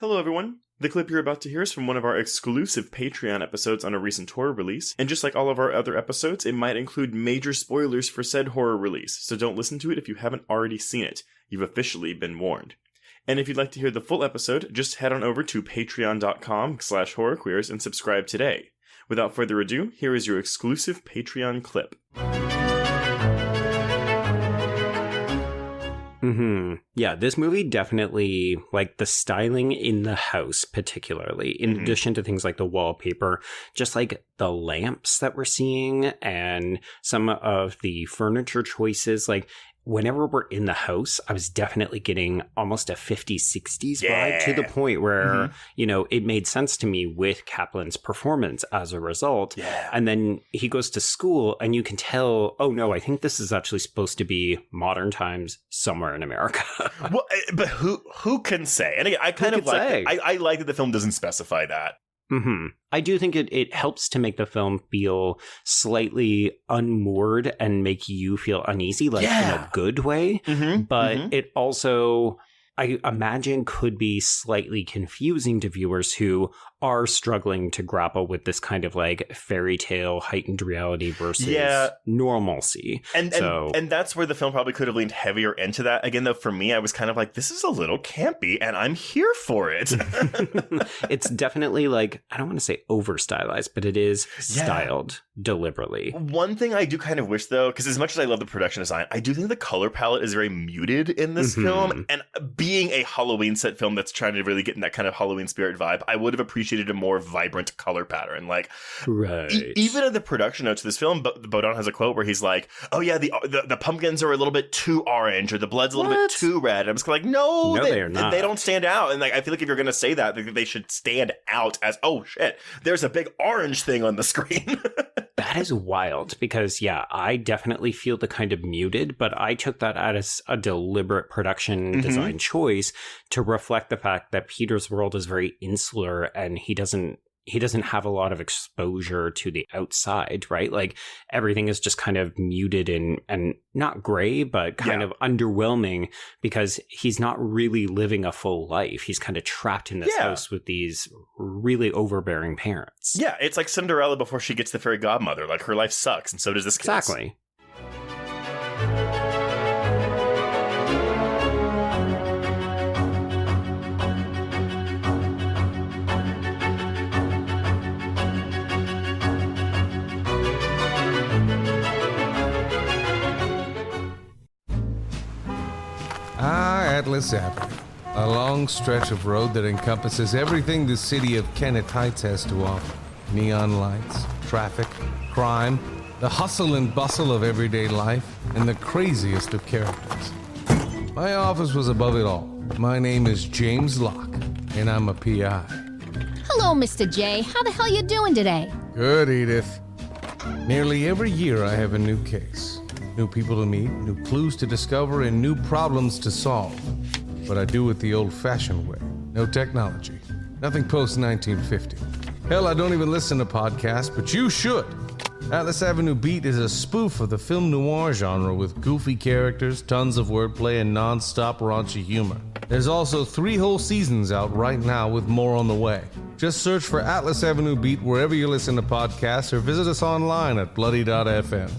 Hello everyone! The clip you're about to hear is from one of our exclusive Patreon episodes on a recent horror release, and just like all of our other episodes, it might include major spoilers for said horror release, so don't listen to it if you haven't already seen it. You've officially been warned. And if you'd like to hear the full episode, just head on over to patreon.com/horrorqueers and subscribe today. Without further ado, here is your exclusive Patreon clip. Yeah, this movie definitely, like, the styling in the house particularly, in addition to things like the wallpaper, just like the lamps that we're seeing and some of the furniture choices, like, whenever we're in the house, I was definitely getting almost a 50s, 60s vibe to the point where, you know, it made sense to me with Kaplan's performance as a result. Yeah. And then he goes to school and you can tell, oh no, I think this is actually supposed to be modern times somewhere in America. Well, but who can say? And again, I kind of like I like that the film doesn't specify that. I do think it helps to make the film feel slightly unmoored and make you feel uneasy, like in a good way. But it also, I imagine, could be slightly confusing to viewers who are struggling to grapple with this kind of like fairy tale heightened reality versus normalcy. And that's where the film probably could have leaned heavier into that. Again, though, for me, I was kind of like, this is a little campy and I'm here for it. It's definitely like, I don't want to say over stylized, but it is styled deliberately. One thing I do kind of wish, though, because as much as I love the production design, I do think the color palette is very muted in this film. And being a Halloween set film that's trying to really get in that kind of Halloween spirit vibe, I would have appreciated a more vibrant color pattern. Like, even in the production notes of this film, Bodon has a quote where he's like, oh yeah, the pumpkins are a little bit too orange, or the blood's a little bit too red. I'm just like, no, they are not. They don't stand out. And like, I feel like if you're going to say that, they should stand out as, oh shit, there's a big orange thing on the screen. That is wild because, yeah, I definitely feel the kind of muted, but I took that as a deliberate production design choice to reflect the fact that Peter's world is very insular and he doesn't have a lot of exposure to the outside, right? Like everything is just kind of muted and not gray, but kind of underwhelming because he's not really living a full life. He's kind of trapped in this house with these really overbearing parents. Yeah, it's like Cinderella before she gets the fairy godmother. Like her life sucks, and so does this kid's. Exactly. Atlas Avenue, a long stretch of road that encompasses everything the city of Kennett Heights has to offer. Neon lights, traffic, crime, the hustle and bustle of everyday life, and the craziest of characters. My office was above it all. My name is James Locke, and I'm a PI. Hello, Mr. J. How the hell you doing today? Good, Edith. Nearly every year I have a new case. New people to meet, new clues to discover, and new problems to solve. But I do it the old-fashioned way. No technology. Nothing post-1950. Hell, I don't even listen to podcasts, but you should. Atlas Avenue Beat is a spoof of the film noir genre with goofy characters, tons of wordplay, and non-stop raunchy humor. There's also 3 whole seasons out right now with more on the way. Just search for Atlas Avenue Beat wherever you listen to podcasts or visit us online at bloody.fm.